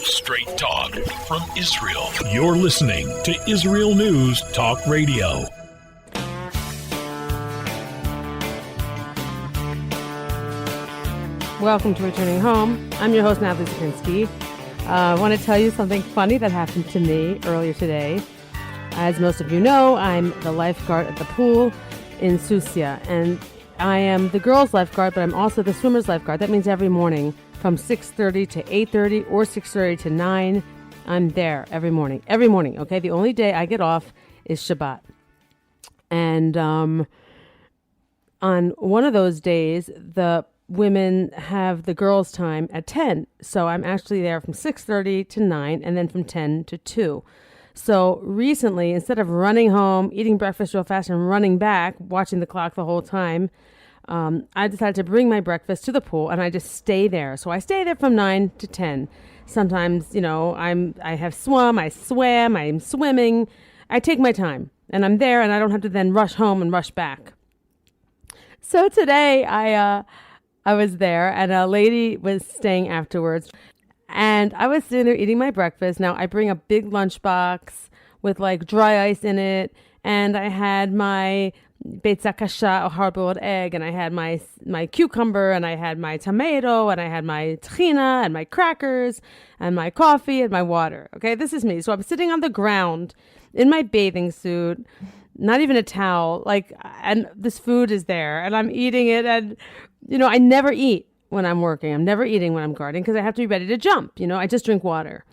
Straight talk from Israel. You're listening to Israel News Talk Radio. Welcome to Returning Home. I'm your host, Natalie Zapinski. I want to tell you something funny that happened to me earlier today. As most of you know, I'm the lifeguard at the pool in Susia, and I am the girls' lifeguard, but I'm also the swimmers' lifeguard. That means every morning from 6:30 to 8:30 or 6:30 to 9, I'm there every morning. Every morning, okay? The only day I get off is Shabbat. And on one of those days, the women have the girls' time at 10. So I'm actually there from 6:30 to 9 and then from 10 to 2. So recently, instead of running home, eating breakfast real fast and running back, watching the clock the whole time, I decided to bring my breakfast to the pool and I just stay there. So I stay there from 9 to 10. Sometimes, I have swum, I swam, I'm swimming. I take my time and I'm there and I don't have to then rush home and rush back. So today I was there and a lady was staying afterwards. And I was sitting there eating my breakfast. Now, I bring a big lunchbox with like dry ice in it. And I had my beitza kasha, a hard-boiled egg. And I had my cucumber. And I had my tomato. And I had my tahina and my crackers. And my coffee and my water. Okay, this is me. So I'm sitting on the ground in my bathing suit. Not even a towel. And this food is there. And I'm eating it. And, I never eat when I'm working. I'm never eating when I'm guarding because I have to be ready to jump. I just drink water.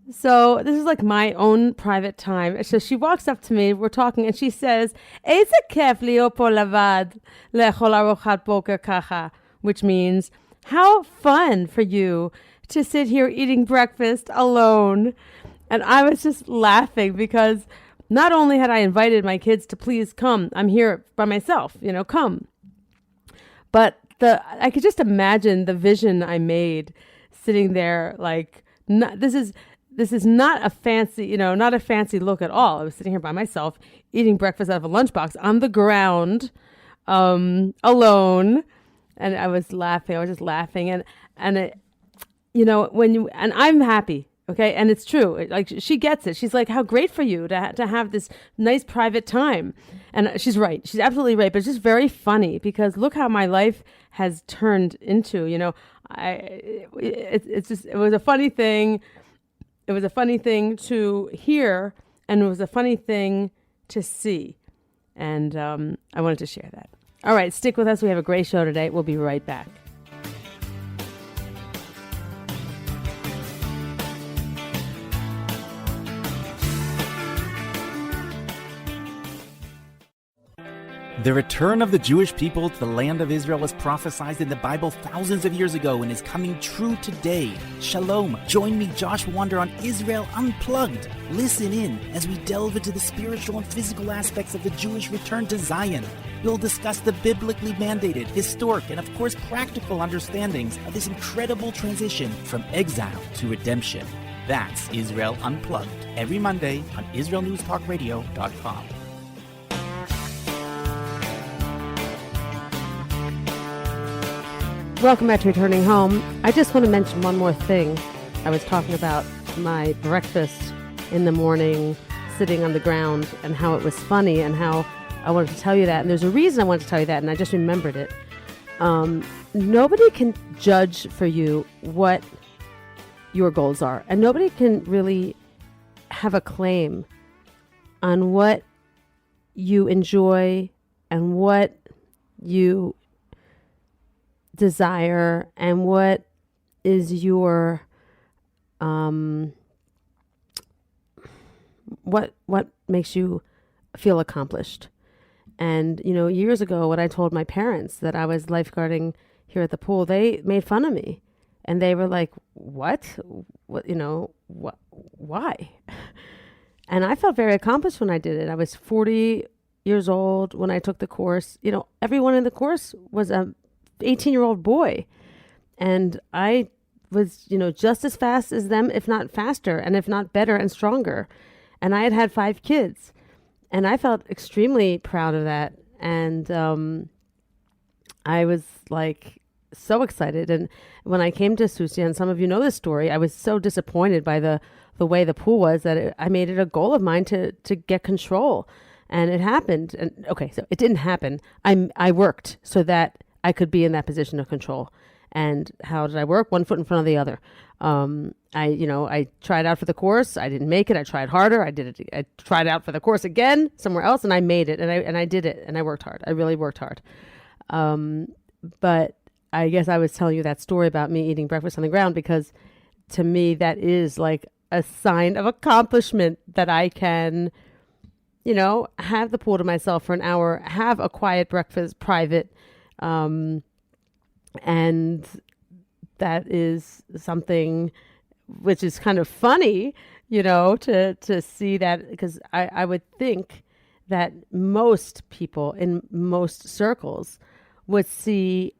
So this is like my own private time. So she walks up to me, we're talking, and she says, "Eize kef להיות פה לבד, לאכול ארוחת בוקר ככה," which means, how fun for you to sit here eating breakfast alone. And I was just laughing because not only had I invited my kids to please come, I'm here by myself, come. But I could just imagine the vision I made sitting there this is not a fancy, not a fancy look at all. I was sitting here by myself eating breakfast out of a lunchbox on the ground, alone. And I was laughing. I was just laughing. And I'm happy. Okay. And it's true. She gets it. She's like, how great for you to have this nice private time. And she's right. She's absolutely right. But it's just very funny because look how my life has turned into, it was a funny thing. It was a funny thing to hear and it was a funny thing to see. And I wanted to share that. All right. Stick with us. We have a great show today. We'll be right back. The return of the Jewish people to the land of Israel was prophesied in the Bible thousands of years ago and is coming true today. Shalom. Join me, Josh Wander, on Israel Unplugged. Listen in as we delve into the spiritual and physical aspects of the Jewish return to Zion. We'll discuss the biblically mandated, historic, and of course practical understandings of this incredible transition from exile to redemption. That's Israel Unplugged, every Monday on IsraelNewsTalkRadio.com. Welcome back to Returning Home. I just want to mention one more thing. I was talking about my breakfast in the morning, sitting on the ground, and how it was funny, and how I wanted to tell you that. And there's a reason I wanted to tell you that, and I just remembered it. Nobody can judge for you what your goals are, and nobody can really have a claim on what you enjoy and what you desire and what is your what makes you feel accomplished. And years ago when I told my parents that I was lifeguarding here at the pool, they made fun of me and they were like, what why? And I felt very accomplished when I did it. I was 40 years old when I took the course. Everyone in the course was a 18-year-old boy. And I was, just as fast as them, if not faster, and if not better and stronger. And I had 5 kids. And I felt extremely proud of that. And I was so excited. And when I came to Susia, and some of you know this story, I was so disappointed by the way the pool was that I made it a goal of mine to get control. And it happened. And okay, so it didn't happen. I worked so that I could be in that position of control. And how did I work? One foot in front of the other. I tried out for the course. I didn't make it. I tried harder. I did it. I tried out for the course again somewhere else, and I made it. And I did it. And I worked hard. I really worked hard. But I guess I was telling you that story about me eating breakfast on the ground because to me that is like a sign of accomplishment that I can, have the pool to myself for an hour, have a quiet breakfast, private, and that is something which is kind of funny, to see that, because I would think that most people in most circles would see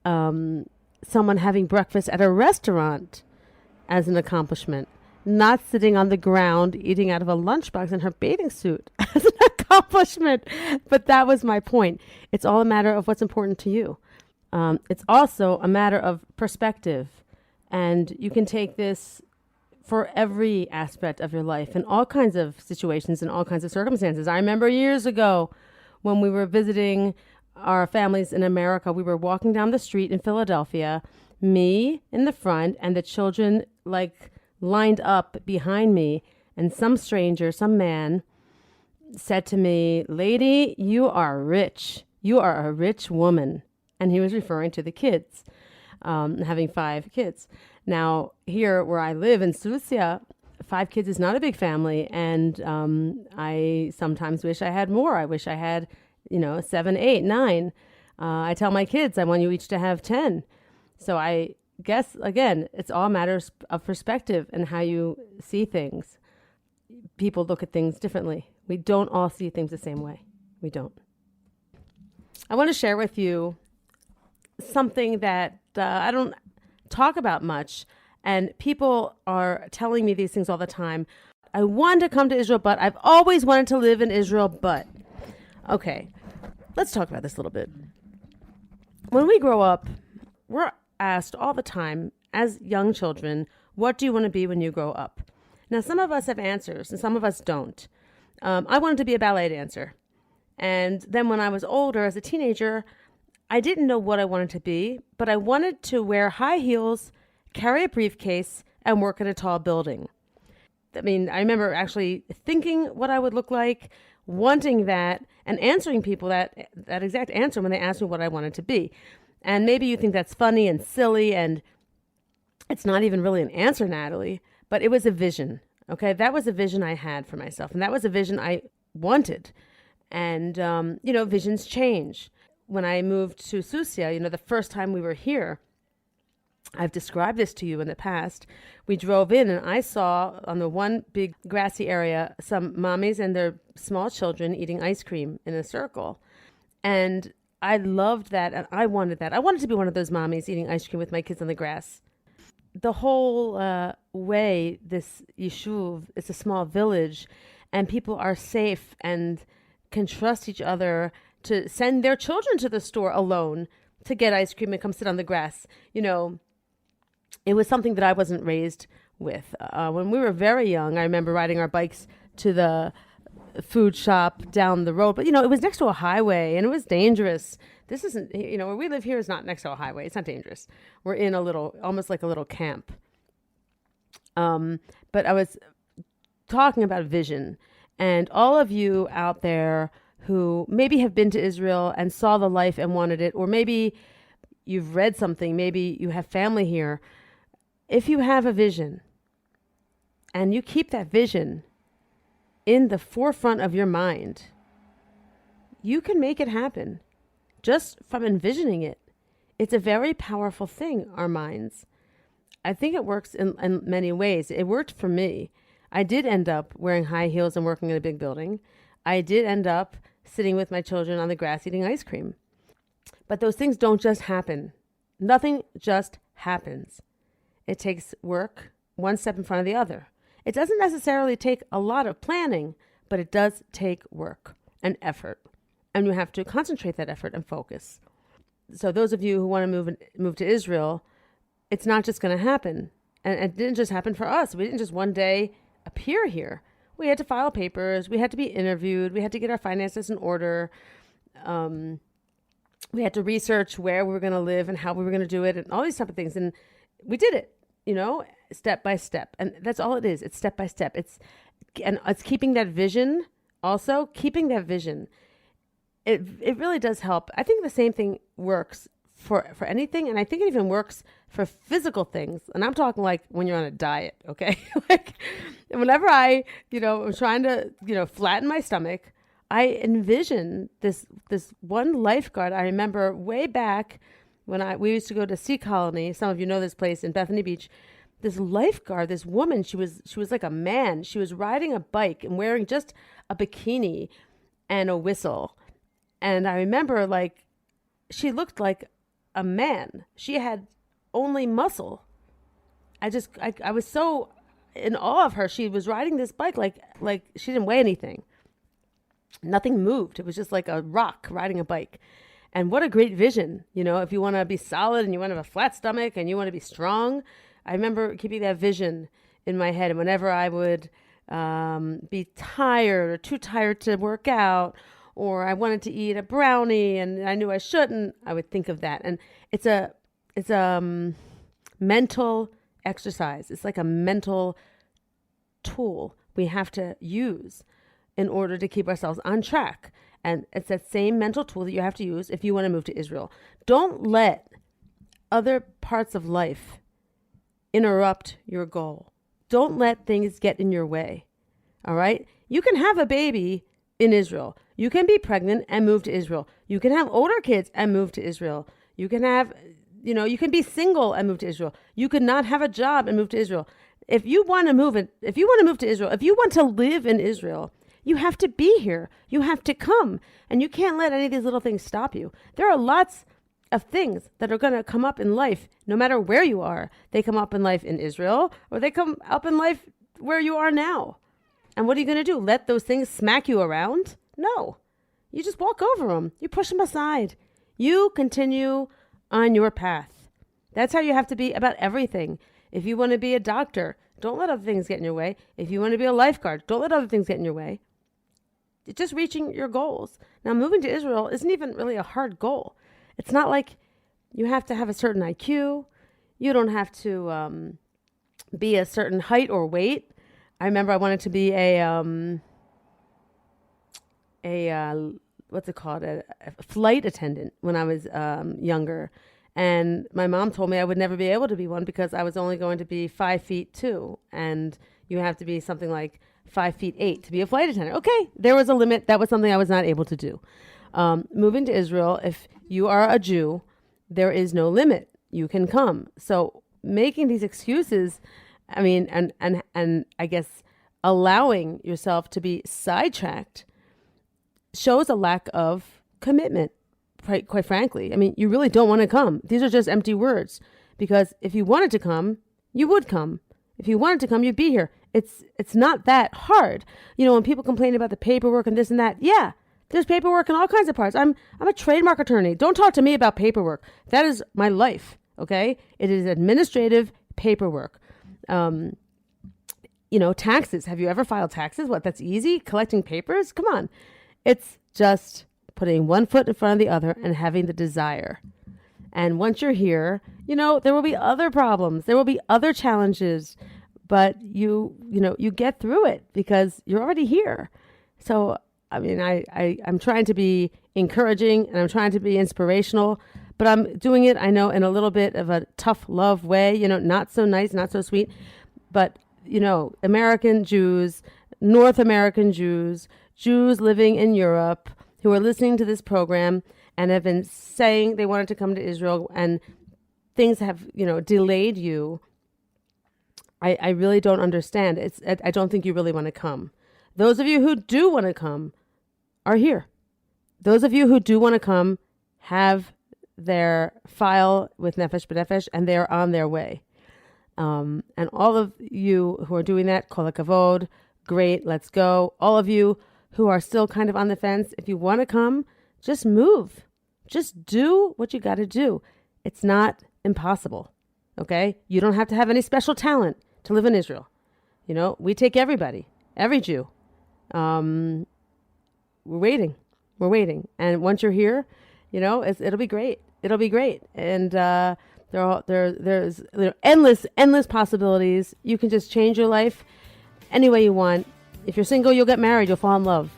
someone having breakfast at a restaurant as an accomplishment, not sitting on the ground eating out of a lunchbox in her bathing suit as an accomplishment. But that was my point. It's all a matter of what's important to you. It's also a matter of perspective, and you can take this for every aspect of your life in all kinds of situations and all kinds of circumstances. I remember years ago when we were visiting our families in America, we were walking down the street in Philadelphia, me in the front and the children lined up behind me, and some stranger, some man said to me, "Lady, you are rich. You are a rich woman." And he was referring to the kids, having 5 kids. Now, here where I live in Susia, 5 kids is not a big family. And I sometimes wish I had more. I wish I had, 7, 8, 9. I tell my kids, I want you each to have 10. So I guess, again, it's all matters of perspective and how you see things. People look at things differently. We don't all see things the same way. We don't. I want to share with you something that I don't talk about much, and people are telling me these things all the time. I want to come to Israel, but I've always wanted to live in Israel, but. Okay, let's talk about this a little bit. When we grow up, we're asked all the time as young children, what do you want to be when you grow up? Now, some of us have answers and some of us don't. I wanted to be a ballet dancer. And then when I was older, as a teenager, I didn't know what I wanted to be, but I wanted to wear high heels, carry a briefcase, and work in a tall building. I mean, I remember actually thinking what I would look like, wanting that, and answering people that exact answer when they asked me what I wanted to be. And maybe you think that's funny and silly, and it's not even really an answer, Natalie, but it was a vision, okay? That was a vision I had for myself, and that was a vision I wanted. And, visions change. When I moved to Susia, the first time we were here, I've described this to you in the past. We drove in and I saw on the one big grassy area some mommies and their small children eating ice cream in a circle. And I loved that and I wanted that. I wanted to be one of those mommies eating ice cream with my kids on the grass. The whole way this yeshuv, it's a small village, and people are safe and can trust each other to send their children to the store alone to get ice cream and come sit on the grass. It was something that I wasn't raised with. When we were very young, I remember riding our bikes to the food shop down the road. But, it was next to a highway and it was dangerous. This isn't, where we live here is not next to a highway. It's not dangerous. We're in almost like a little camp. But I was talking about vision, and all of you out there who maybe have been to Israel and saw the life and wanted it, or maybe you've read something, maybe you have family here. If you have a vision and you keep that vision in the forefront of your mind, you can make it happen just from envisioning it. It's a very powerful thing, our minds. I think it works in many ways. It worked for me. I did end up wearing high heels and working in a big building. I did end up sitting with my children on the grass eating ice cream. But those things don't just happen. Nothing just happens. It takes work, one step in front of the other. It doesn't necessarily take a lot of planning, but it does take work and effort. And you have to concentrate that effort and focus. So those of you who want to move to Israel, it's not just going to happen. And it didn't just happen for us. We didn't just one day appear here. We had to file papers. We had to be interviewed. We had to get our finances in order. We had to research where we were going to live and how we were going to do it and all these type of things. And we did it, step by step. And that's all it is. It's step by step. It's keeping that vision. Also, keeping that vision. It really does help. I think the same thing works for anything. And I think it even works for physical things. And I'm talking like when you're on a diet, okay? Like whenever I, I'm trying to, flatten my stomach, I envision this one lifeguard. I remember way back when we used to go to Sea Colony. Some of you know this place in Bethany Beach. This lifeguard, this woman, she was like a man. She was riding a bike and wearing just a bikini and a whistle. And I remember she looked like a man. She had only muscle. I was so in awe of her. She was riding this bike like she didn't weigh anything. Nothing moved. It was just like a rock riding a bike. And what a great vision. If you want to be solid and you want to have a flat stomach and you want to be strong. I remember keeping that vision in my head. And whenever I would be tired or too tired to work out, or I wanted to eat a brownie and I knew I shouldn't, I would think of that. And it's a mental exercise. It's like a mental tool we have to use in order to keep ourselves on track. And it's that same mental tool that you have to use if you want to move to Israel. Don't let other parts of life interrupt your goal. Don't let things get in your way. All right? You can have a baby in Israel. You can be pregnant and move to Israel. You can have older kids and move to Israel. You can have, you can be single and move to Israel. You could not have a job and move to Israel. If you want to move to Israel, if you want to live in Israel, you have to be here. You have to come. And you can't let any of these little things stop you. There are lots of things that are going to come up in life, no matter where you are. They come up in life in Israel, or they come up in life where you are now. And what are you going to do? Let those things smack you around? No. You just walk over them. You push them aside. You continue on your path. That's how you have to be about everything. If you want to be a doctor, don't let other things get in your way. If you want to be a lifeguard, don't let other things get in your way. It's just reaching your goals. Now, moving to Israel isn't even really a hard goal. It's not like you have to have a certain IQ. You don't have to be a certain height or weight. I remember I wanted to be what's it called? A flight attendant when I was younger. And my mom told me I would never be able to be one because I was only going to be 5'2", and you have to be something like 5'8" to be a flight attendant. Okay, there was a limit. That was something I was not able to do. Moving to Israel, if you are a Jew, there is no limit. You can come. So making these excuses, I mean, and I guess allowing yourself to be sidetracked shows a lack of commitment, quite frankly. I mean, you really don't want to come. These are just empty words, because if you wanted to come, you would come. If you wanted to come, you'd be here. It's not that hard. When people complain about the paperwork and this and that, yeah, there's paperwork in all kinds of parts. I'm a trademark attorney. Don't talk to me about paperwork. That is my life, okay? It is administrative paperwork. Taxes. Have you ever filed taxes? What, that's easy? Collecting papers? Come on. It's just putting one foot in front of the other and having the desire. And once you're here, there will be other problems. There will be other challenges, but you get through it because you're already here. So, I mean, I'm trying to be encouraging and I'm trying to be inspirational, but I'm doing it, I know, in a little bit of a tough love way, not so nice, not so sweet, but, American Jews, North American Jews, Jews living in Europe who are listening to this program and have been saying they wanted to come to Israel and things have, delayed you. I really don't understand. I don't think you really want to come. Those of you who do want to come are here. Those of you who do want to come have their file with Nefesh B'Nefesh and they're on their way. And all of you who are doing that, kol hakavod, great, let's go. All of you who are still kind of on the fence, if you want to come, just move. Just do what you got to do. It's not impossible. Okay? You don't have to have any special talent to live in Israel. You know, we take everybody, every Jew. We're waiting. We're waiting. And once you're here, you know, it'll be great. It'll be great. And there's endless possibilities. You can just change your life any way you want. If you're single, you'll get married. You'll fall in love.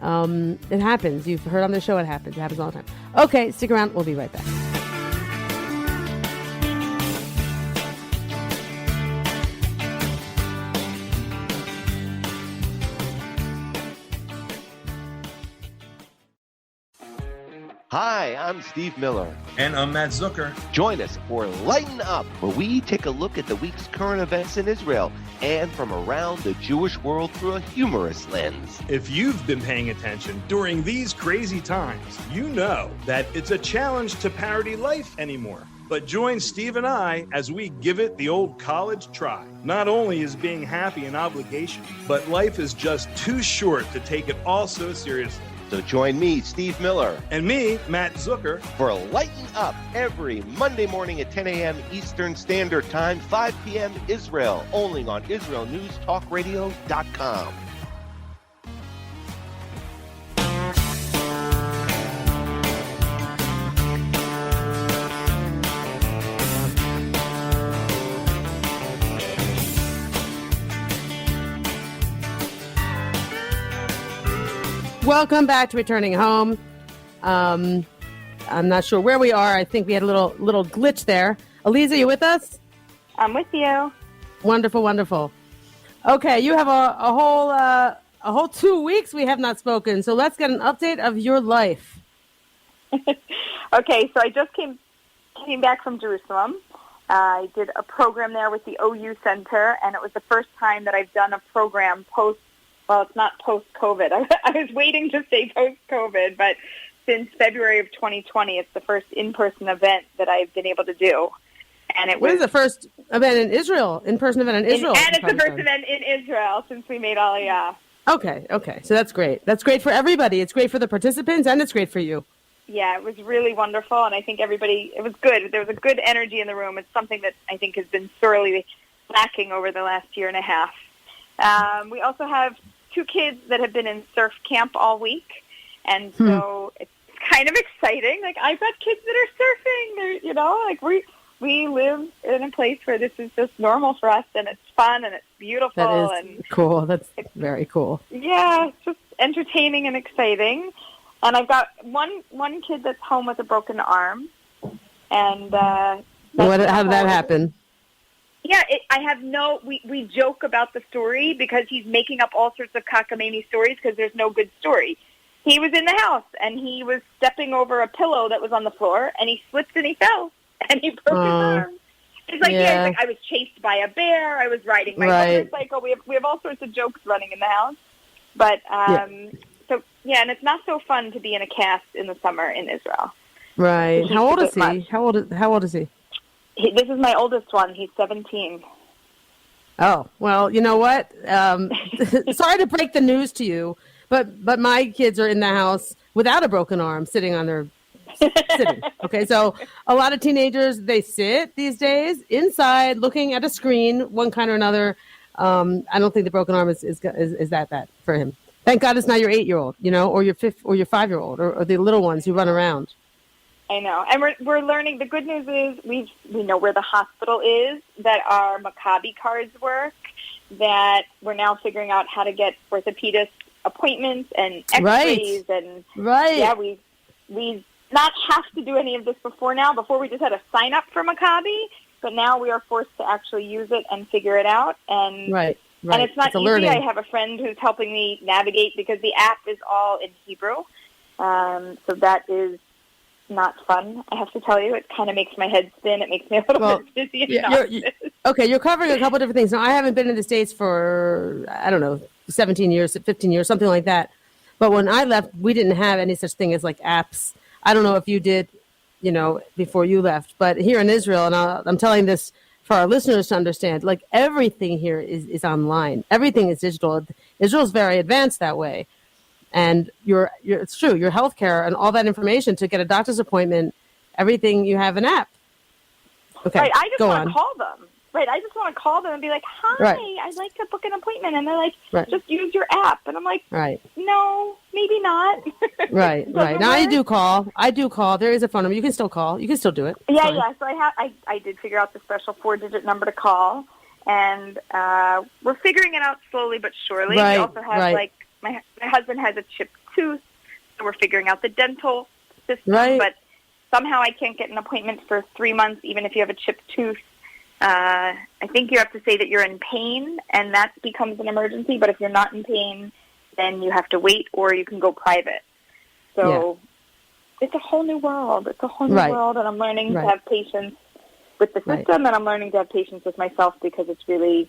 It happens. You've heard on the show it happens. It happens all the time. Okay, stick around. We'll be right back. Hi, I'm Steve Miller. And I'm Matt Zucker. Join us for Lighten Up, where we take a look at the week's current events in Israel and from around the Jewish world through a humorous lens. If you've been paying attention during these crazy times, you know that it's a challenge to parody life anymore. But join Steve and I as we give it the old college try. Not only is being happy an obligation, but life is just too short to take it all so seriously. So join me, Steve Miller. And me, Matt Zucker. For Lighten Up every Monday morning at 10 a.m. Eastern Standard Time, 5 p.m. Israel, only on IsraelNewsTalkRadio.com. Welcome back to Returning Home. I'm not sure where we are. I think we had a little glitch there. Aleeza, you with us? I'm with you. Wonderful, wonderful. Okay, you have a whole 2 weeks we have not spoken. So let's get an update of your life. Okay, so I just came back from Jerusalem. I did a program there with the OU Center, and it was the first time that I've done a program well, it's not post-COVID. I was waiting to say post-COVID, but since February of 2020, it's the first in-person event that I've been able to do. And it was the first event in Israel, in-person event in Israel. And it's the first event in Israel since we made aliyah. Okay. So that's great. That's great for everybody. It's great for the participants, and it's great for you. Yeah, it was really wonderful, and I think it was good. There was a good energy in the room. It's something that I think has been sorely lacking over the last year and a half. We also have 2 kids that have been in surf camp all week, and so it's kind of exciting. Like, I've got kids that are surfing. They're, we live in a place where this is just normal for us, and it's fun and it's beautiful. That is cool. That's very cool. Yeah, it's just entertaining and exciting. And I've got one kid that's home with a broken arm, and how did that happen? Yeah, we joke about the story because he's making up all sorts of cockamamie stories because there's no good story. He was in the house, and he was stepping over a pillow that was on the floor, and he slipped and he fell, and he broke his arm. It's like, he's like, I was chased by a bear, I was riding my motorcycle. We have all sorts of jokes running in the house. But, and it's not so fun to be in a cast in the summer in Israel. Right. How old is he? How old is he? This is my oldest one. He's 17. Oh, well, you know what? Sorry to break the news to you, but my kids are in the house without a broken arm, sitting. Okay, so a lot of teenagers, they sit these days inside looking at a screen, one kind or another. I don't think the broken arm is that bad for him. Thank God it's not your 8-year-old, or your 5-year-old, or the little ones who run around. I know, and we're learning. The good news is we know where the hospital is, that our Maccabi cards work, that we're now figuring out how to get orthopedist appointments and X-rays, and we not have to do any of this before now. Before we just had to sign up for Maccabi, but now we are forced to actually use it and figure it out. And and it's not easy. Learning. I have a friend who's helping me navigate because the app is all in Hebrew, so that is not fun, I have to tell you. It kind of makes my head spin. It makes me a little bit dizzy. You're covering a couple different things. Now, I haven't been in the States for, 17 years, 15 years, something like that. But when I left, we didn't have any such thing as like apps. I don't know if you did, before you left. But here in Israel, and I'm telling this for our listeners to understand, like everything here is online. Everything is digital. Israel's very advanced that way. And it's true, your healthcare and all that information to get a doctor's appointment, everything, you have an app. Okay, right. I just go want on. to call them. Right, I just want to call them and be like, "Hi, Right. I'd like to book an appointment," and they're like, Right. "Just use your app," and I'm like, Right. "No, maybe not." Right. Right. Now I do call. There is a phone number. You can still call. You can still do it. It's Yeah, fine. yeah. So I did figure out the special 4-digit number to call, and we're figuring it out slowly but surely. Right, We also have right. my husband has a chipped tooth, so we're figuring out the dental system. Right. But somehow I can't get an appointment for 3 months, even if you have a chipped tooth. I think you have to say that you're in pain, and that becomes an emergency. But if you're not in pain, then you have to wait, or you can go private. So it's a whole new world. It's a whole new Right. world, and I'm learning to Right. have patience with the Right. system, and I'm learning to have patience with myself because it's really,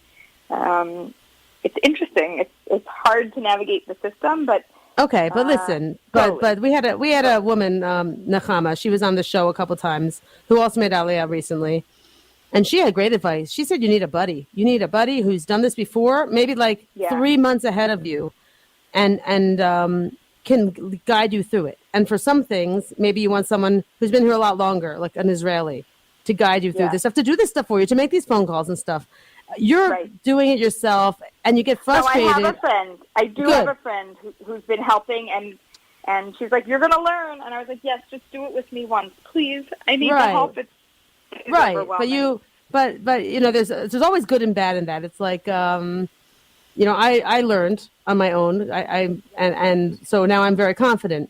it's interesting. It's hard to navigate the system, but Okay, but listen, but totally. we had a woman, Nechama. She was on the show a couple times, who also made aliyah recently, and she had great advice. She said you need a buddy. You need a buddy who's done this before, maybe like 3 months ahead of you, and can guide you through it. And for some things, maybe you want someone who's been here a lot longer, like an Israeli, to guide you through this stuff, to do this stuff for you, to make these phone calls and stuff. You're doing it yourself, and you get frustrated. So I have a friend. I do have a friend who's been helping, and she's like, "You're going to learn." And I was like, "Yes, just do it with me once, please. I need the help." It's right, overwhelming. but you know, there's always good and bad in that. It's like, you know, I learned on my own. And so now I'm very confident.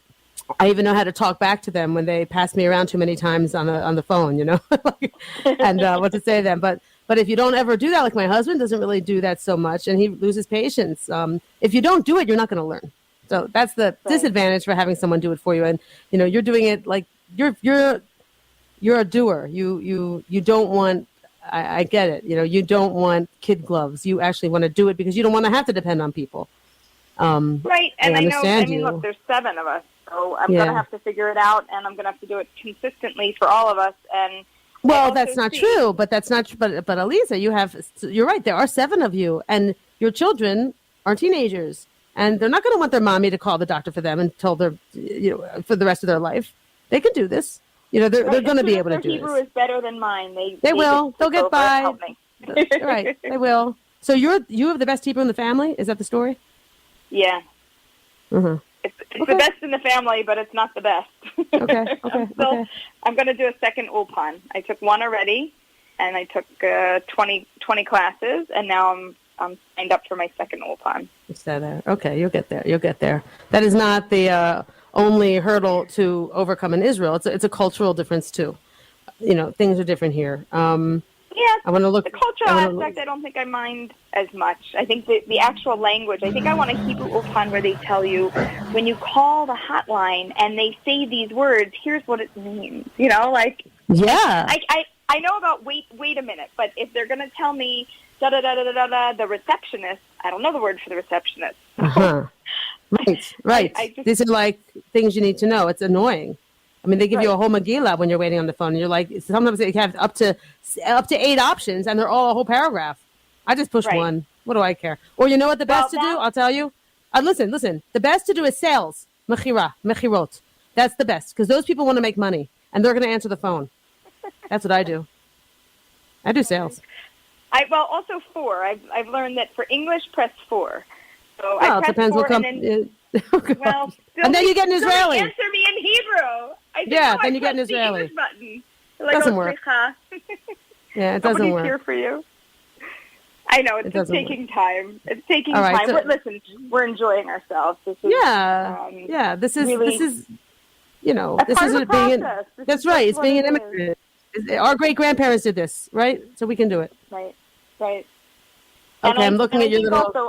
I even know how to talk back to them when they pass me around too many times on the phone, you know, and what to say to them. But if you don't ever do that, like my husband doesn't really do that so much, and he loses patience. If you don't do it, you're not going to learn. So that's the disadvantage for having someone do it for you. And you know, you're doing it like you're a doer. You don't want. I get it. You know, you don't want kid gloves. You actually want to do it because you don't want to have to depend on people. Right, and I know. I mean, look, there's 7 of us, so I'm going to have to figure it out, and I'm going to have to do it consistently for all of us. And well, that's not true. But that's not. But Aleeza, you're right. There are 7 of you, and your children are teenagers, and they're not going to want their mommy to call the doctor for them until they're, you know, for the rest of their life. They can do this. You know, they're going to be able to do Hebrew this. is better than mine. They will. They'll get by. Help me. Right. They will. So you have the best Hebrew in the family? Is that the story? Yeah. Mm-hmm. It's the best in the family, but it's not the best. Okay. I'm going to do a second ulpan. I took 1 already, and I took 20 classes, and now I'm signed up for my second ulpan. So there. Okay, you'll get there. That is not the only hurdle to overcome in Israel. It's a cultural difference too. You know, things are different here. Yes, I want to look the cultural aspect. I don't think I mind as much. I think the actual language. I think I want a Hebrew ulpan where they tell you when you call the hotline and they say these words. Here's what it means. You know, like I know about wait a minute, but if they're going to tell me da da da da da da the receptionist, I don't know the word for the receptionist. Right. These are like things you need to know. It's annoying. I mean, they give you a whole Megillah when you're waiting on the phone, and you're like, sometimes they have up to 8 options, and they're all a whole paragraph. I just push one. What do I care? Or you know what the best to do? I'll tell you. Listen. The best to do is sales, mechirot. That's the best because those people want to make money, and they're going to answer the phone. That's what I do. I do sales. Also 4. I've learned that for English, press 4. So it depends what company. And then you get an Israeli. Answer me in Hebrew. Then you get an Israeli. Button. Doesn't work. Yeah, it doesn't work. Here for you. I know it's taking time. It's taking time. So, listen, we're enjoying ourselves. This is, This is really, this is you know this is being. That's right. It's being an immigrant. Our great grandparents did this, right? So we can do it. Right. Okay, I'm looking at your little. Also,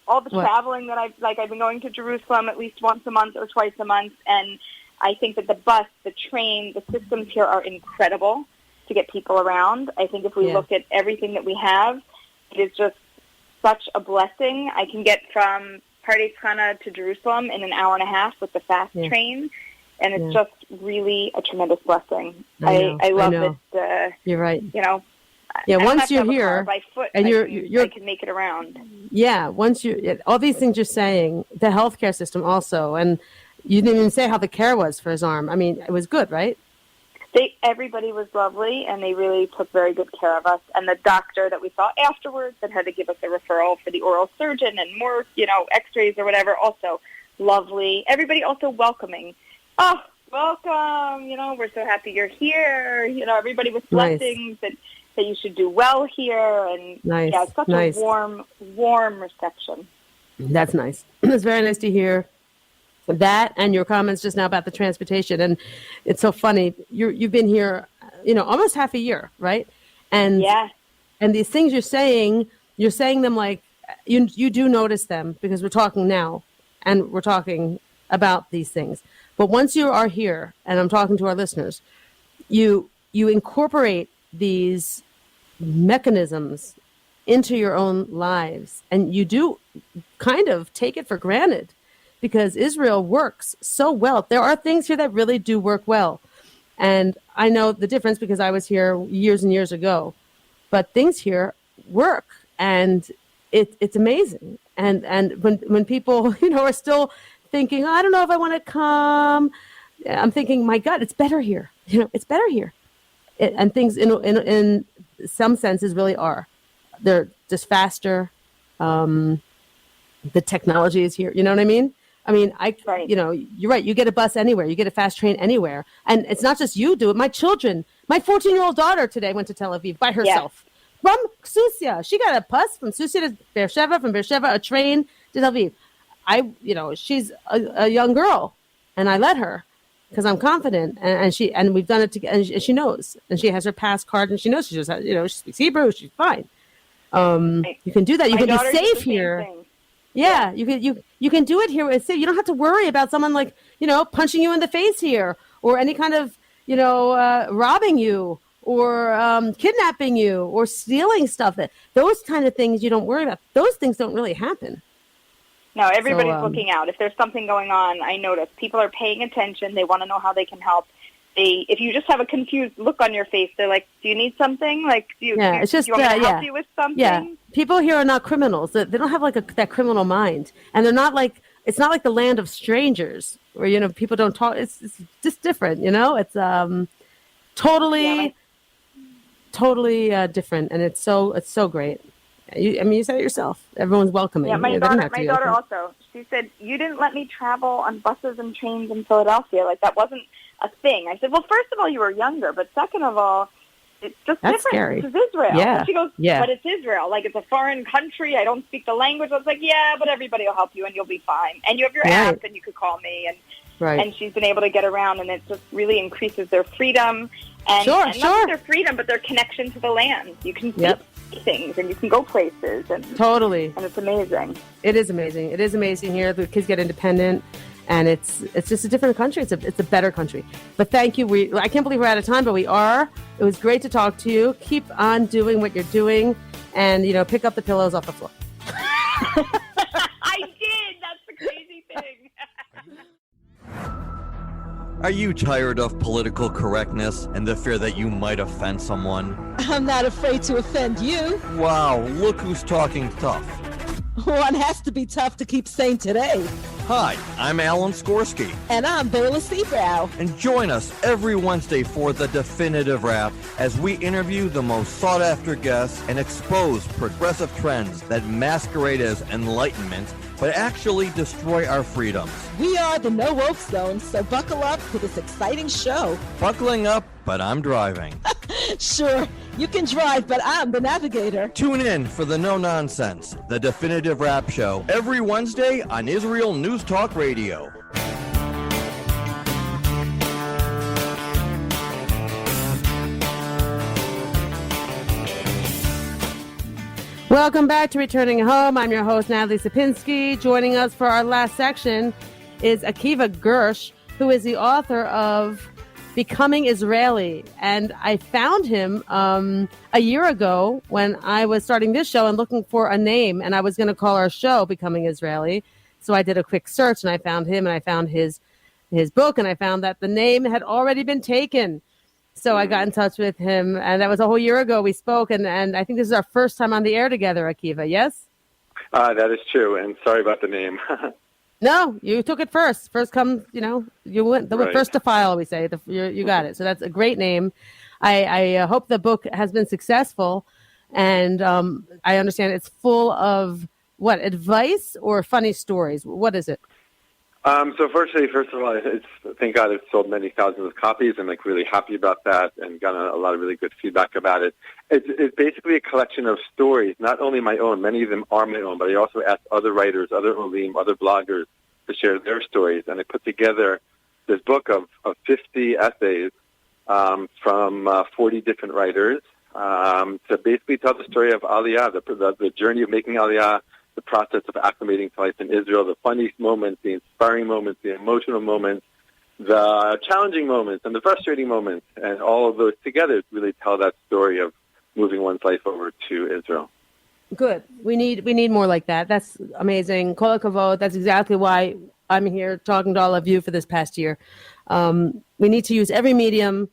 all the traveling that I've been going to Jerusalem at least once a month or twice a month, and I think that the bus, the train, the systems here are incredible to get people around. I think if we look at everything that we have, it is just such a blessing. I can get from Pardes Chana to Jerusalem in an hour and a half with the fast train, and it's just really a tremendous blessing. I love that. You're right. You know, Yeah, I don't once have to you're have a car. here, By foot, and I can make it around. Yeah, once all these things you're saying, the healthcare system also, and you didn't even say how the care was for his arm. I mean, it was good, right? Everybody was lovely, and they really took very good care of us. And the doctor that we saw afterwards that had to give us a referral for the oral surgeon and more, x-rays or whatever, also lovely. Everybody also welcoming. Oh, welcome. We're so happy you're here. Everybody with blessings that you should do well here. And yeah, it's such a warm reception. That's nice. It's very nice to hear that, and your comments just now about the transportation. And it's so funny. You've been here, almost half a year, right? And and these things you're saying them like you do notice them because we're talking now, and we're talking about these things. But once you are here, and I'm talking to our listeners, you incorporate these mechanisms into your own lives, and you do kind of take it for granted. Because Israel works so well. There are things here that really do work well. And I know the difference because I was here years and years ago. But things here work, and it's amazing. And when people, are still thinking, I don't know if I want to come, I'm thinking, my God, it's better here. It's better here. And things in some senses really are. They're just faster. The technology is here. You know what I mean? Right. You're right. You get a bus anywhere. You get a fast train anywhere. And it's not just you do it. My children, my 14-year-old daughter today went to Tel Aviv by herself from Susia. She got a bus from Susia to Beersheba, from Beersheba, a train to Tel Aviv. She's a young girl, and I let her because I'm confident. And we've done it together, and she knows. And she has her pass card, and she knows she speaks Hebrew. She's fine. You can do that. You can be safe here. Yeah, you can do it here. You don't have to worry about someone punching you in the face here, or any kind of robbing you, or kidnapping you, or stealing stuff. Those kind of things you don't worry about. Those things don't really happen. No, everybody's looking out. If there's something going on, I notice people are paying attention. They want to know how they can help. If you just have a confused look on your face, they're like, "Do you need something? Do you want me to help you with something?" Yeah, people here are not criminals. They don't have that criminal mind, and they're not it's not like the land of strangers where people don't talk. It's just different. It's totally different, and it's so great. You said it yourself. Everyone's welcoming. Yeah, my daughter also. She said, "You didn't let me travel on buses and trains in Philadelphia. That wasn't a thing." I said, "Well, first of all, you were younger, but second of all, it's just That's different. Scary. This is Israel." Yeah. And she goes, "But it's Israel. It's a foreign country. I don't speak the language." I was like, "Yeah, but everybody will help you, and you'll be fine. And you have your app, and you could call me." And she's been able to get around, and it just really increases their freedom. And not just their freedom, but their connection to the land. You can see things, and you can go places. And totally. And it's amazing. It is amazing. It is amazing here. The kids get independent. And it's just a different country. It's a better country. But thank you. I can't believe we're out of time, but we are. It was great to talk to you. Keep on doing what you're doing, and pick up the pillows off the floor. I did. That's the crazy thing. Are you tired of political correctness and the fear that you might offend someone? I'm not afraid to offend you. Wow, look who's talking tough. One has to be tough to keep sane today. Hi, I'm Alan Skorsky. And I'm Bela Seabrow. And join us every Wednesday for The Definitive Wrap as we interview the most sought-after guests and expose progressive trends that masquerade as enlightenment but actually destroy our freedoms. We are the No Woke Zone, so buckle up to this exciting show. Buckling up, but I'm driving. Sure, you can drive, but I'm the navigator. Tune in for the No Nonsense, The Definitive Wrap Show, every Wednesday on Israel News Talk Radio. Welcome back to Returning Home. I'm your host, Natalie Sapinski. Joining us for our last section is Akiva Gersh, who is the author of Becoming Israeli. And I found him a year ago when I was starting this show and looking for a name, and I was going to call our show Becoming Israeli. So I did a quick search, and I found him, and I found his book, and I found that the name had already been taken. So I got in touch with him, and that was a whole year ago we spoke, and I think this is our first time on the air together, Akiva, yes? That is true, and sorry about the name. No, you took it first. First come, you went the Right. first to file, we say. You got it. So that's a great name. I hope the book has been successful, and I understand it's full of, advice or funny stories? What is it? So first of all, thank God it's sold many thousands of copies. I'm really happy about that and got a lot of really good feedback about it. It's basically a collection of stories, not only my own, many of them are my own, but I also asked other writers, other Olim, other bloggers to share their stories. And I put together this book of 50 essays from 40 different writers to basically tell the story of aliyah, the journey of making aliyah, the process of acclimating to life in Israel, the funny moments, the inspiring moments, the emotional moments, the challenging moments, and the frustrating moments, and all of those together really tell that story of moving one's life over to Israel. Good. We need more like that. That's amazing. Kol hakavod. That's exactly why I'm here talking to all of you for this past year. We need to use every medium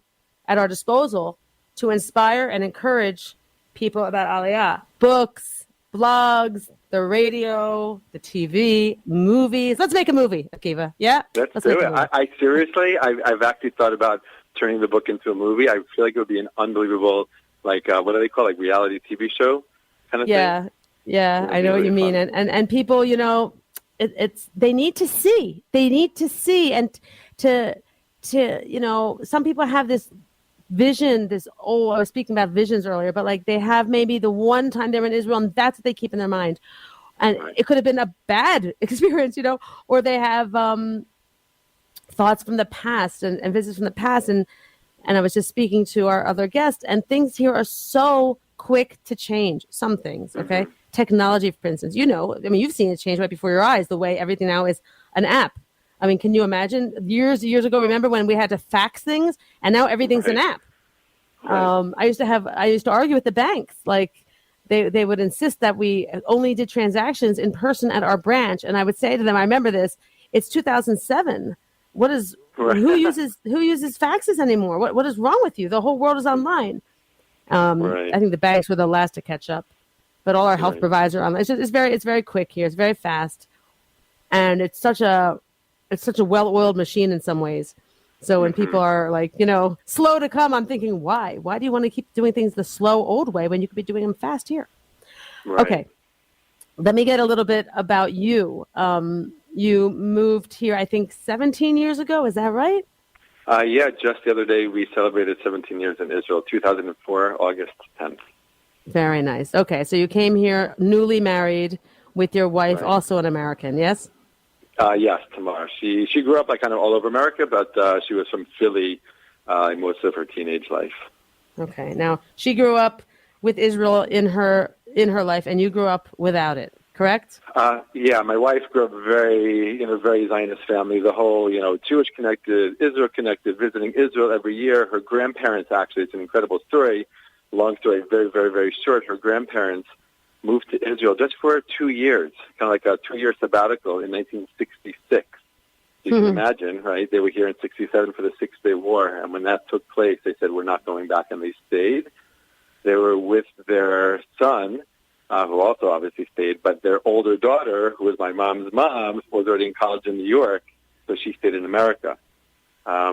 at our disposal to inspire and encourage people about aliyah. Books, blogs, the radio, the TV, movies. Let's make a movie, Akiva. Yeah? Let's do it. I seriously, I've actually thought about turning the book into a movie. I feel like it would be an unbelievable, what do they call reality TV show kind of thing? Yeah, I know what you mean. And people, it's they need to see. They need to see and to some people have this vision, I was speaking about visions earlier, but they have maybe the one time they were in Israel and that's what they keep in their mind. And it could have been a bad experience, or they have thoughts from the past and visits from the past. And I was just speaking to our other guest, and things here are so quick to change. Some things, okay? Mm-hmm. Technology, for instance, you've seen it change right before your eyes, the way everything now is an app. I mean, can you imagine years ago, remember when we had to fax things and now everything's an app? Right. I used to argue with the banks. They would insist that we only did transactions in person at our branch. And I would say to them, I remember this, it's 2007. Who uses faxes anymore? What is wrong with you? The whole world is online. I think the banks were the last to catch up, but all our health providers are online. It's very quick here. It's very fast. And it's such a well-oiled machine in some ways. So when people are slow to come, I'm thinking, why? Why do you want to keep doing things the slow old way when you could be doing them fast here? Right. Okay. Let me get a little bit about you. You moved here, I think, 17 years ago. Is that right? Yeah, just the other day we celebrated 17 years in Israel, 2004, August 10th. Very nice. Okay, so you came here newly married with your wife, also an American, yes? Yes, Tamar. She grew up kind of all over America, but she was from Philly most of her teenage life. Okay. Now she grew up with Israel in her life, and you grew up without it, correct? Yeah, my wife grew up very Zionist family. The whole Jewish connected, Israel connected, visiting Israel every year. Her grandparents actually, it's an incredible story. Long story, very very very short. Her grandparents moved to Israel just for 2 years, kind of like a 2-year sabbatical in 1966. You can imagine, right? They were here in 67 for the Six-Day War, and when that took place, they said, we're not going back, and they stayed. They were with their son, who also obviously stayed, but their older daughter, who was my mom's mom, was already in college in New York, so she stayed in America.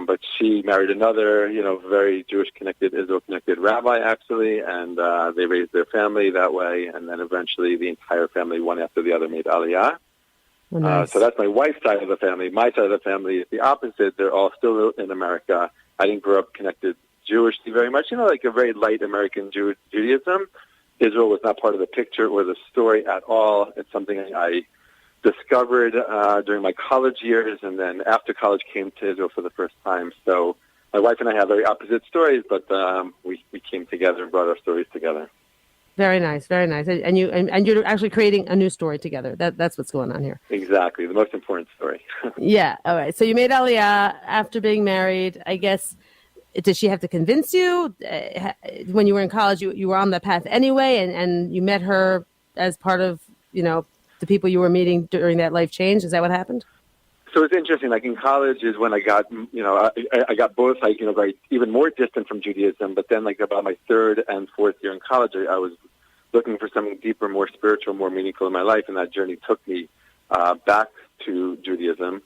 But she married another, very Jewish-connected, Israel-connected rabbi, actually, and they raised their family that way, and then eventually the entire family, one after the other, made aliyah. Oh, nice. So that's my wife's side of the family. My side of the family is the opposite. They're all still in America. I didn't grow up connected Jewishly very much, a very light American Judaism. Israel was not part of the picture or the story at all. It's something I discovered during my college years, and then after college came to Israel for the first time. So my wife and I have very opposite stories, but we came together and brought our stories together. Very nice, very nice. And you're actually creating a new story together. That's what's going on here. Exactly, the most important story. Yeah, all right. So you made aliyah after being married. I guess, did she have to convince you? When you were in college, you were on that path anyway, and you met her as part of, the people you were meeting during that life change? Is that what happened? So it's interesting. Like in college is when I got, I got both, like, very even more distant from Judaism. But then, like about my third and fourth year in college, I was looking for something deeper, more spiritual, more meaningful in my life, and that journey took me back to Judaism,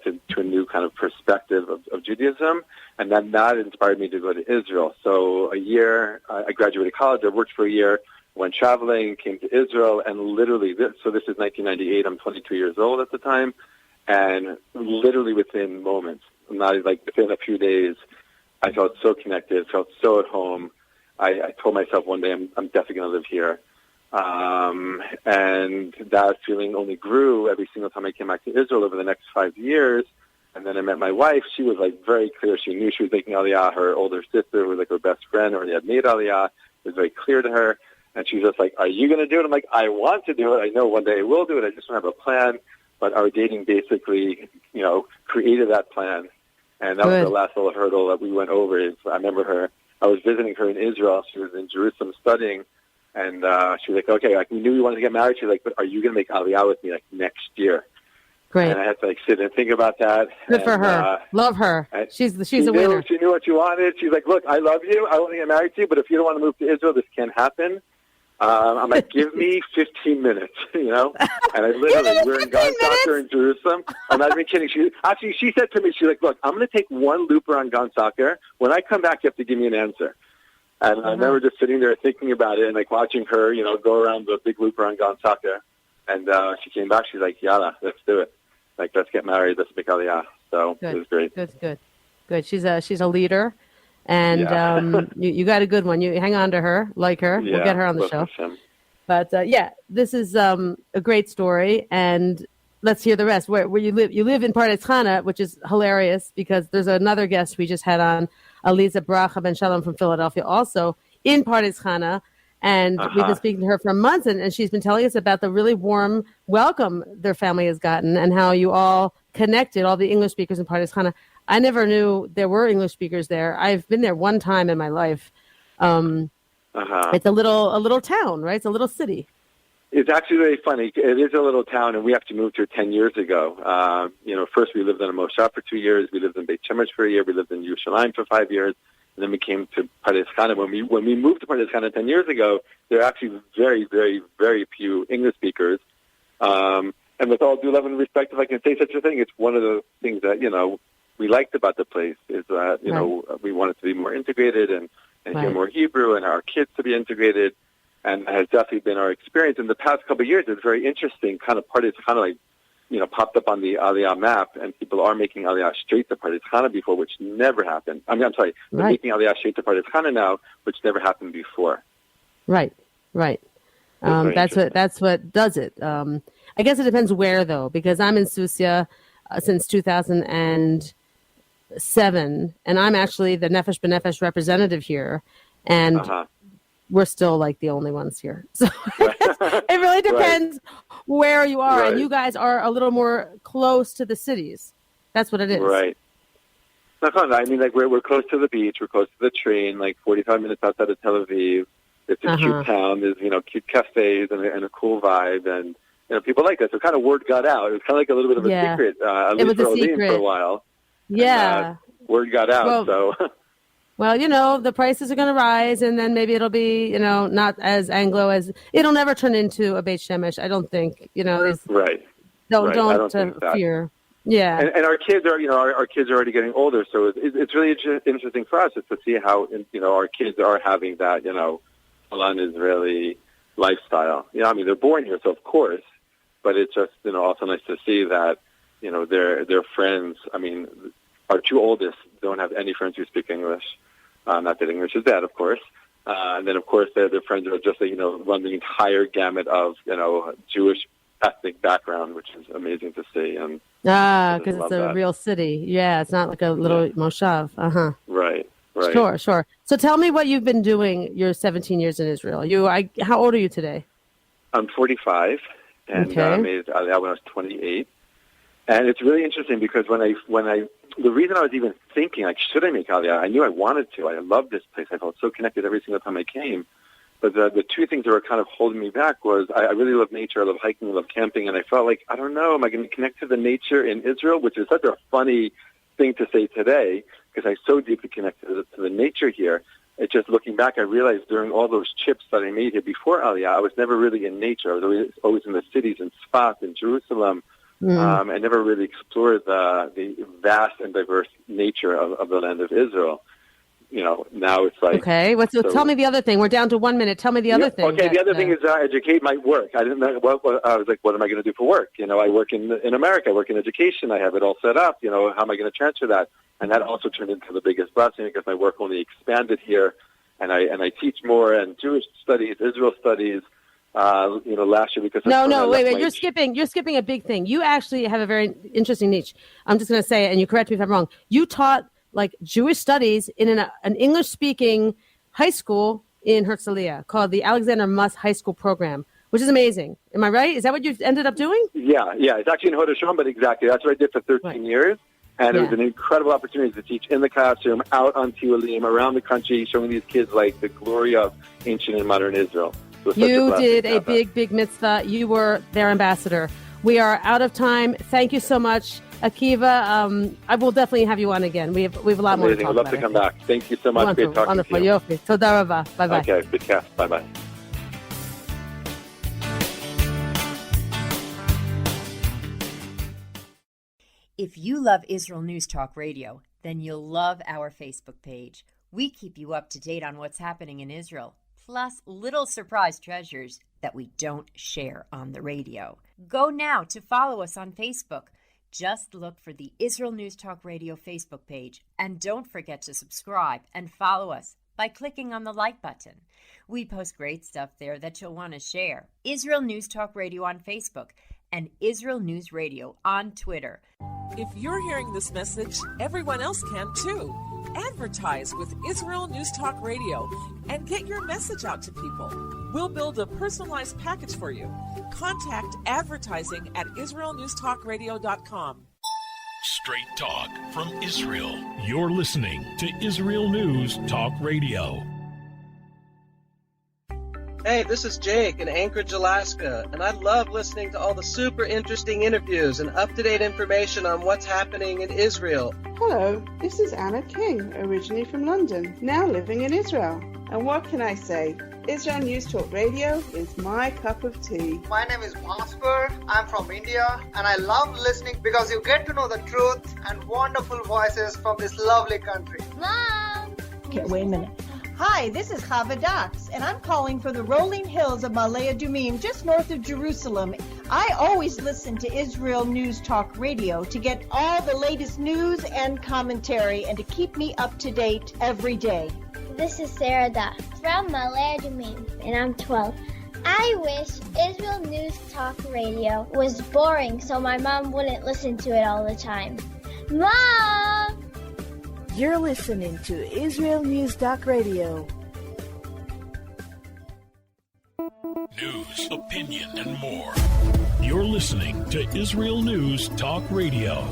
to a new kind of perspective of Judaism, and then that inspired me to go to Israel. So a year, I graduated college. I worked for a year, went traveling, came to Israel, and literally, this is 1998. I'm 22 years old at the time. And literally within moments, not like within a few days, I felt so connected, felt so at home. I told myself one day I'm definitely going to live here. And that feeling only grew every single time I came back to Israel over the next 5 years. And then I met my wife. She was like very clear. She knew she was making aliyah. Her older sister, who was like her best friend, already had made aliyah. It was very clear to her. And she was just like, "Are you going to do it?" I'm like, "I want to do it. I know one day I will do it. I just don't have a plan." But our dating basically, created that plan. And that was the last little hurdle that we went over. I remember I was visiting her in Israel. She was in Jerusalem studying. And she was like, "Okay, we knew we wanted to get married." She was like, "But are you going to make aliyah with me next year?" Great. And I had to sit and think about that. Good for her. Love her. She's a winner. She knew what she wanted. She's like, "Look, I love you. I want to get married to you. But if you don't want to move to Israel, this can't happen." I'm like, "Give me 15 minutes, And I literally, we're in Gan Sacher in Jerusalem. I'm not even kidding. She said to me, she's like, "Look, I'm going to take one looper on Gan Sacher. When I come back, you have to give me an answer." And I remember just sitting there thinking about it and like watching her, go around the big looper on Gan Sacher. And she came back. She's like, "Yalla, let's do it. Like, let's get married. Let's make aliyah." So it was great. Good. She's a leader. And you got a good one. You hang on to her, like her. Yeah, we'll get her on the show. But this is a great story, and let's hear the rest. Where you live? You live in Pardes Chana, which is hilarious because there's another guest we just had on, Aleeza Bracha Ben Shalom from Philadelphia, also in Pardes Chana, and we've been speaking to her for months, and she's been telling us about the really warm welcome their family has gotten, and how you all connected, all the English speakers in Pardes Chana. I never knew there were English speakers there. I've been there one time in my life. It's a little town, right? It's a little city. It's actually very funny. It is a little town, and we actually moved here 10 years ago. First we lived in a moshav for 2 years. We lived in Beit Shemesh for a year. We lived in Yerushalayim for 5 years. And then we came to Pardes Chana. When we moved to Pardes Chana 10 years ago, there are actually very, very, very few English speakers. And with all due love and respect, if I can say such a thing, it's one of the things that, we liked about the place is that, we wanted to be more integrated and hear more Hebrew and our kids to be integrated. And that has definitely been our experience. In the past couple of years, it's very interesting. Kind of Pardes Chana, popped up on the aliyah map, and people are making aliyah straight to Pardes Chana before, which never happened. I'm sorry, they're making aliyah straight to Pardes Chana now, which never happened before. Right. That's what does it. I guess it depends where, though, because I'm in Susia since 2007, and I'm actually the Nefesh B'Nefesh representative here, and we're still like the only ones here. So it really depends where you are, and you guys are a little more close to the cities. That's what it is. Right. I mean, like we're close to the beach, we're close to the train, like 45 minutes outside of Tel Aviv. It's a cute town. There's cute cafes and a cool vibe, and people like that. So kind of word got out. It was kind of like a little bit of a secret, at least for Olim for a while. Yeah. And, word got out, Well, the prices are going to rise, and then maybe it'll be, not as Anglo as it'll never turn into a Beit Shemesh. I don't think, Right. Don't fear. Yeah. And our kids are, our kids are already getting older, so it's really interesting for us is to see how, our kids are having that, Halan Israeli lifestyle. They're born here, so of course, but it's just, also nice to see that, their friends. Our two oldest don't have any friends who speak English. Not that English is bad, of course. And then, of course, their friends are just, run the entire gamut of, Jewish ethnic background, which is amazing to see. And because it's a real city. Yeah, it's not like a little moshav. Right. Sure. So tell me what you've been doing your 17 years in Israel. How old are you today? I'm 45, and I made aliyah when I was 28. And it's really interesting because when I the reason I was even thinking, like, should I make aliyah? I knew I wanted to. I loved this place. I felt so connected every single time I came. But the two things that were kind of holding me back was I really love nature, I love hiking, I love camping, and I felt like, I don't know, am I going to connect to the nature in Israel, which is such a funny thing to say today, because I'm so deeply connected to the nature here. It's just looking back, I realized during all those trips that I made here before Aliyah, I was never really in nature. I was always in the cities, in Sfat, in Jerusalem. I never really explored the vast and diverse nature of the land of Israel. You know, now it's like... Okay, tell me the other thing. We're down to 1 minute. Tell me the other thing. Okay, the other thing is educate my work. I didn't know, I was like, what am I going to do for work? You know, I work in America. I work in education. I have it all set up. You know, how am I going to transfer that? And that also turned into the biggest blessing because my work only expanded here, and I teach more and Jewish studies, Israel studies. Last year because wait, you're skipping a big thing. You actually have a very interesting niche. I'm just going to say it, and you correct me if I'm wrong. You taught like Jewish studies in an English-speaking high school in Herzliya called the Alexander Muss High School Program, which is amazing. Am I right? Is that what you ended up doing? Yeah. It's actually in Hodeshon, but exactly. That's what I did for 13 years. And it was an incredible opportunity to teach in the classroom, out on Olim, around the country, showing these kids like the glory of ancient and modern Israel. You did a big mitzvah. You were their ambassador. We are out of time. Thank you so much, Akiva. I will definitely have you on again. We have a lot more to talk about. I'd love to come back. Thank you so much. Wonderful. Great talking to you. Wonderful. Toda rava. Bye-bye. Okay, good cast. Bye-bye. If you love Israel News Talk Radio, then you'll love our Facebook page. We keep you up to date on what's happening in Israel, plus little surprise treasures that we don't share on the radio. Go now to follow us on Facebook. Just look for the Israel News Talk Radio Facebook page, and don't forget to subscribe and follow us by clicking on the like button. We post great stuff there that you'll want to share. Israel News Talk Radio on Facebook and Israel News Radio on Twitter. If you're hearing this message, everyone else can too. Advertise with Israel News Talk Radio and get your message out to people. We'll build a personalized package for you. Contact advertising at israelnewstalkradio.com. Straight talk from Israel. You're listening to Israel News Talk Radio. Hey, this is Jake in Anchorage, Alaska, and I love listening to all the super interesting interviews and up-to-date information on what's happening in Israel. Hello, this is Anna King, originally from London, now living in Israel. And what can I say? Israel News Talk Radio is my cup of tea. My name is Bhaskar. I'm from India, and I love listening because you get to know the truth and wonderful voices from this lovely country. Mom! Okay, wait a minute. Hi, this is Chava Dax, and I'm calling from the rolling hills of Ma'ale Adumim, just north of Jerusalem. I always listen to Israel News Talk Radio to get all the latest news and commentary and to keep me up to date every day. This is Sarah Dax from Ma'ale Adumim, and I'm 12. I wish Israel News Talk Radio was boring so my mom wouldn't listen to it all the time. Mom! You're listening to Israel News Talk Radio. News, opinion, and more. You're listening to Israel News Talk Radio.